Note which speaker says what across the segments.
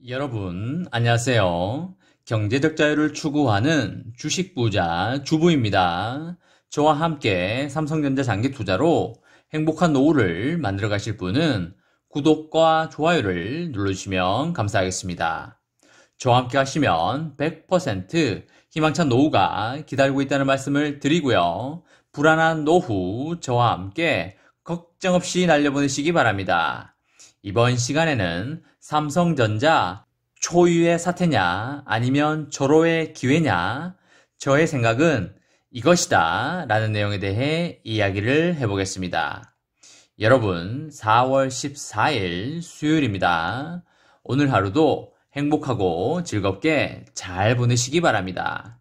Speaker 1: 여러분, 안녕하세요. 경제적 자유를 추구하는 주식부자 주부입니다. 저와 함께 삼성전자 장기 투자로 행복한 노후를 만들어 가실 분은 구독과 좋아요를 눌러주시면 감사하겠습니다. 저와 함께 하시면 100% 희망찬 노후가 기다리고 있다는 말씀을 드리고요. 불안한 노후 저와 함께 걱정 없이 날려보내시기 바랍니다. 이번 시간에는 삼성전자 초유의 사태냐 아니면 절호의 기회냐, 저의 생각은 이것이다 라는 내용에 대해 이야기를 해보겠습니다. 여러분, 4월 14일 수요일입니다. 오늘 하루도 행복하고 즐겁게 잘 보내시기 바랍니다.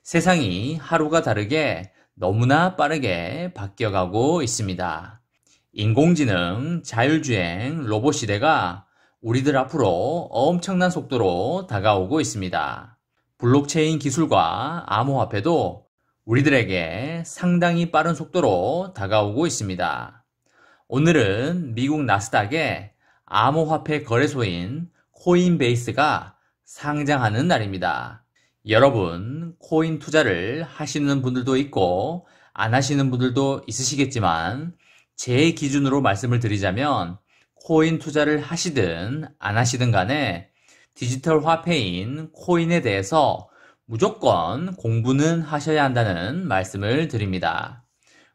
Speaker 1: 세상이 하루가 다르게 너무나 빠르게 바뀌어가고 있습니다. 인공지능, 자율주행, 로봇 시대가 우리들 앞으로 엄청난 속도로 다가오고 있습니다. 블록체인 기술과 암호화폐도 우리들에게 상당히 빠른 속도로 다가오고 있습니다. 오늘은 미국 나스닥의 암호화폐 거래소인 코인베이스가 상장하는 날입니다. 여러분, 코인 투자를 하시는 분들도 있고 안 하시는 분들도 있으시겠지만 제 기준으로 말씀을 드리자면 코인 투자를 하시든 안 하시든 간에 디지털 화폐인 코인에 대해서 무조건 공부는 하셔야 한다는 말씀을 드립니다.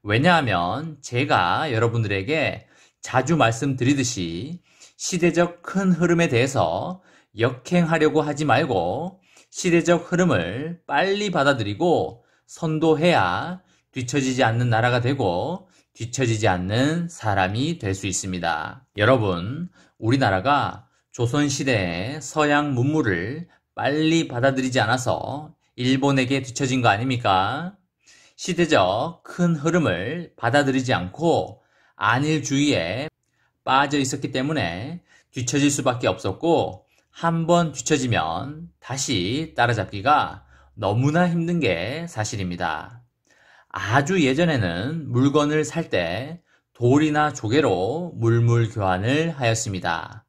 Speaker 1: 왜냐하면 제가 여러분들에게 자주 말씀드리듯이 시대적 큰 흐름에 대해서 역행하려고 하지 말고 시대적 흐름을 빨리 받아들이고 선도해야 뒤처지지 않는 나라가 되고 뒤처지지 않는 사람이 될 수 있습니다. 여러분, 우리나라가 조선시대의 서양 문물을 빨리 받아들이지 않아서 일본에게 뒤처진 거 아닙니까? 시대적 큰 흐름을 받아들이지 않고 안일주의에 빠져 있었기 때문에 뒤처질 수밖에 없었고, 한번 뒤처지면 다시 따라잡기가 너무나 힘든 게 사실입니다. 아주 예전에는 물건을 살 때 돌이나 조개로 물물 교환을 하였습니다.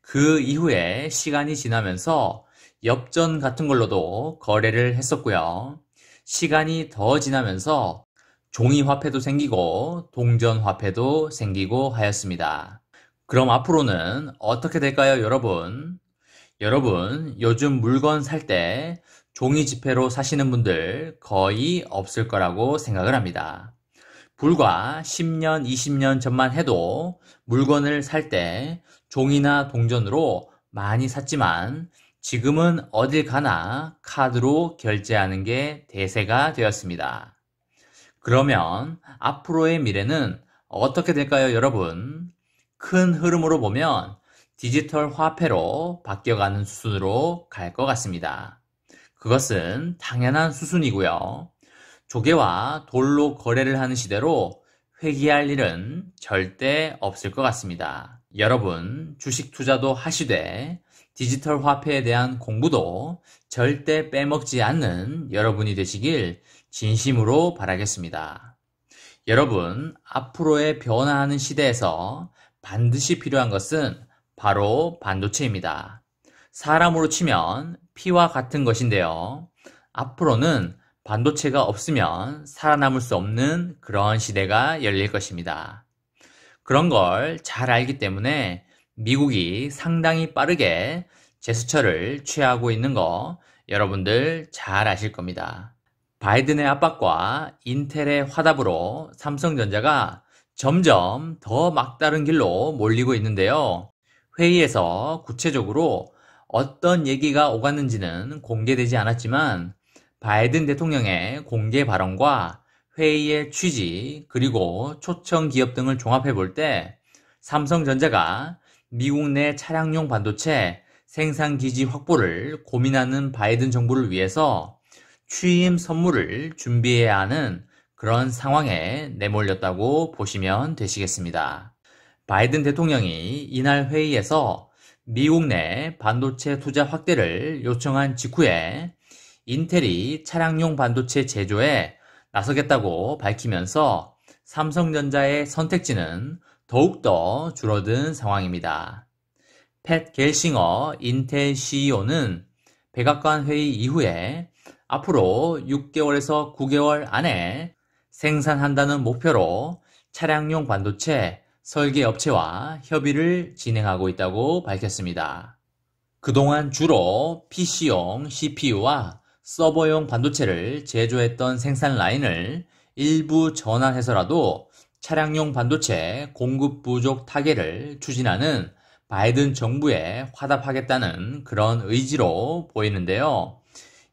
Speaker 1: 그 이후에 시간이 지나면서 엽전 같은 걸로도 거래를 했었고요. 시간이 더 지나면서 종이화폐도 생기고 동전화폐도 생기고 하였습니다. 그럼 앞으로는 어떻게 될까요, 여러분? 여러분, 요즘 물건 살 때 종이 지폐로 사시는 분들 거의 없을 거라고 생각을 합니다. 불과 10년, 20년 전만 해도 물건을 살 때 종이나 동전으로 많이 샀지만 지금은 어딜 가나 카드로 결제하는 게 대세가 되었습니다. 그러면 앞으로의 미래는 어떻게 될까요, 여러분? 큰 흐름으로 보면 디지털 화폐로 바뀌어가는 수순으로 갈 것 같습니다. 그것은 당연한 수순이고요. 조개와 돌로 거래를 하는 시대로 회귀할 일은 절대 없을 것 같습니다. 여러분, 주식 투자도 하시되 디지털 화폐에 대한 공부도 절대 빼먹지 않는 여러분이 되시길 진심으로 바라겠습니다. 여러분, 앞으로의 변화하는 시대에서 반드시 필요한 것은 바로 반도체입니다. 사람으로 치면 피와 같은 것인데요. 앞으로는 반도체가 없으면 살아남을 수 없는 그런 시대가 열릴 것입니다. 그런 걸 잘 알기 때문에 미국이 상당히 빠르게 제스처를 취하고 있는 거 여러분들 잘 아실 겁니다. 바이든의 압박과 인텔의 화답으로 삼성전자가 점점 더 막다른 길로 몰리고 있는데요. 회의에서 구체적으로 어떤 얘기가 오갔는지는 공개되지 않았지만 바이든 대통령의 공개 발언과 회의의 취지 그리고 초청 기업 등을 종합해 볼 때 삼성전자가 미국 내 차량용 반도체 생산 기지 확보를 고민하는 바이든 정부를 위해서 취임 선물을 준비해야 하는 그런 상황에 내몰렸다고 보시면 되시겠습니다. 바이든 대통령이 이날 회의에서 미국 내 반도체 투자 확대를 요청한 직후에 인텔이 차량용 반도체 제조에 나서겠다고 밝히면서 삼성전자의 선택지는 더욱더 줄어든 상황입니다. 팻 겔싱어 인텔 CEO는 백악관 회의 이후에 앞으로 6개월에서 9개월 안에 생산한다는 목표로 차량용 반도체 설계 업체와 협의를 진행하고 있다고 밝혔습니다. 그동안 주로 PC용 CPU와 서버용 반도체를 제조했던 생산 라인을 일부 전환해서라도 차량용 반도체 공급 부족 타개를 추진하는 바이든 정부에 화답하겠다는 그런 의지로 보이는데요.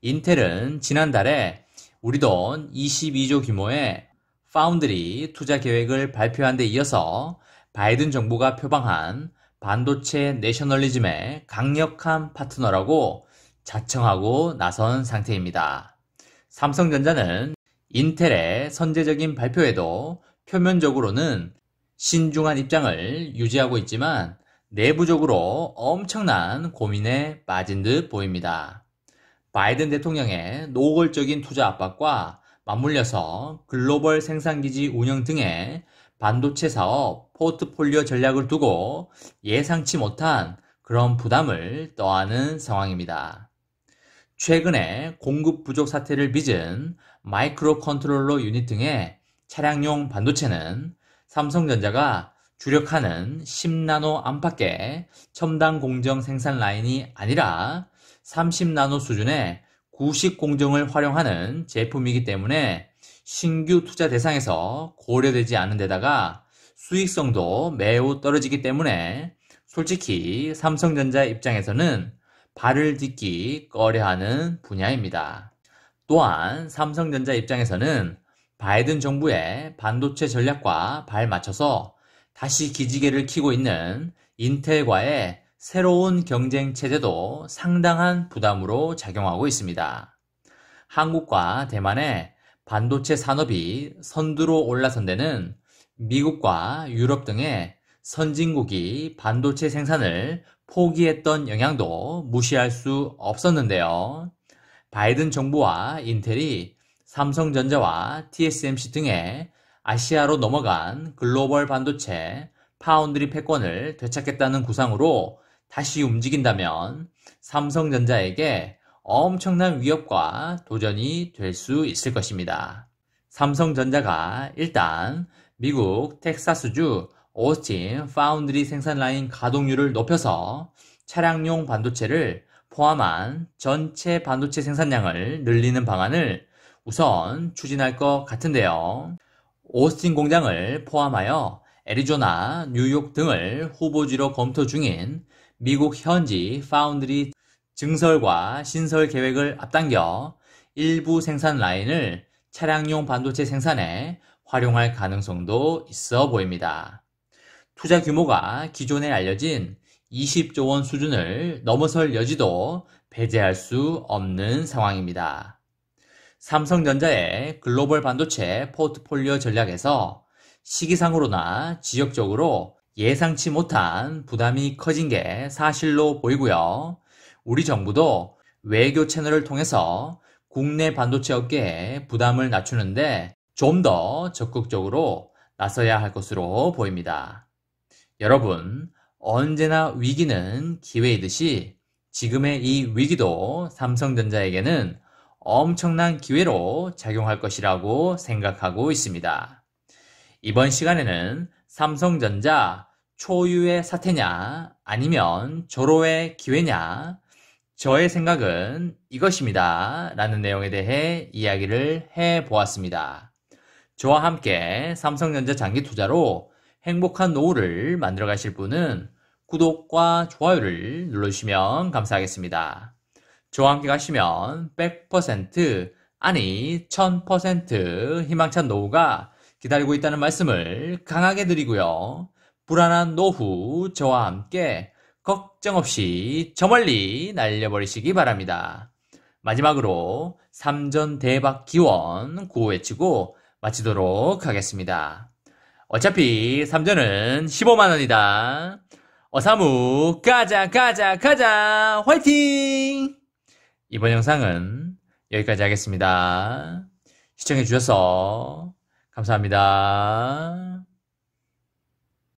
Speaker 1: 인텔은 지난달에 우리 돈 22조 규모의 파운드리 투자 계획을 발표한 데 이어서 바이든 정부가 표방한 반도체 내셔널리즘의 강력한 파트너라고 자청하고 나선 상태입니다. 삼성전자는 인텔의 선제적인 발표에도 표면적으로는 신중한 입장을 유지하고 있지만 내부적으로 엄청난 고민에 빠진 듯 보입니다. 바이든 대통령의 노골적인 투자 압박과 맞물려서 글로벌 생산기지 운영 등의 반도체 사업 포트폴리오 전략을 두고 예상치 못한 그런 부담을 떠안은 상황입니다. 최근에 공급 부족 사태를 빚은 마이크로 컨트롤러 유닛 등의 차량용 반도체는 삼성전자가 주력하는 10나노 안팎의 첨단 공정 생산 라인이 아니라 30나노 수준의 구식 공정을 활용하는 제품이기 때문에 신규 투자 대상에서 고려되지 않은 데다가 수익성도 매우 떨어지기 때문에 솔직히 삼성전자 입장에서는 발을 딛기 꺼려하는 분야입니다. 또한 삼성전자 입장에서는 바이든 정부의 반도체 전략과 발맞춰서 다시 기지개를 켜고 있는 인텔과의 새로운 경쟁 체제도 상당한 부담으로 작용하고 있습니다. 한국과 대만의 반도체 산업이 선두로 올라선 데는 미국과 유럽 등의 선진국이 반도체 생산을 포기했던 영향도 무시할 수 없었는데요. 바이든 정부와 인텔이 삼성전자와 TSMC 등의 아시아로 넘어간 글로벌 반도체 파운드리 패권을 되찾겠다는 구상으로 다시 움직인다면 삼성전자에게 엄청난 위협과 도전이 될 수 있을 것입니다. 삼성전자가 일단 미국 텍사스주 오스틴 파운드리 생산 라인 가동률을 높여서 차량용 반도체를 포함한 전체 반도체 생산량을 늘리는 방안을 우선 추진할 것 같은데요. 오스틴 공장을 포함하여 애리조나, 뉴욕 등을 후보지로 검토 중인 미국 현지 파운드리 증설과 신설 계획을 앞당겨 일부 생산 라인을 차량용 반도체 생산에 활용할 가능성도 있어 보입니다. 투자 규모가 기존에 알려진 20조 원 수준을 넘어설 여지도 배제할 수 없는 상황입니다. 삼성전자의 글로벌 반도체 포트폴리오 전략에서 시기상으로나 지역적으로 예상치 못한 부담이 커진 게 사실로 보이고요. 우리 정부도 외교 채널을 통해서 국내 반도체 업계에 부담을 낮추는데 좀 더 적극적으로 나서야 할 것으로 보입니다. 여러분, 언제나 위기는 기회이듯이 지금의 이 위기도 삼성전자에게는 엄청난 기회로 작용할 것이라고 생각하고 있습니다. 이번 시간에는 삼성전자 초유의 사태냐 아니면 절호의 기회냐, 저의 생각은 이것입니다 라는 내용에 대해 이야기를 해보았습니다. 저와 함께 삼성전자 장기 투자로 행복한 노후를 만들어 가실 분은 구독과 좋아요를 눌러주시면 감사하겠습니다. 저와 함께 가시면 100% 아니 1000% 희망찬 노후가 기다리고 있다는 말씀을 강하게 드리고요. 불안한 노후 저와 함께 걱정 없이 저 멀리 날려버리시기 바랍니다. 마지막으로 3전 대박 기원 구호 외치고 마치도록 하겠습니다. 어차피 3전은 15만원이다. 어사무 가자 가자 가자 화이팅! 이번 영상은 여기까지 하겠습니다. 시청해주셔서 감사합니다.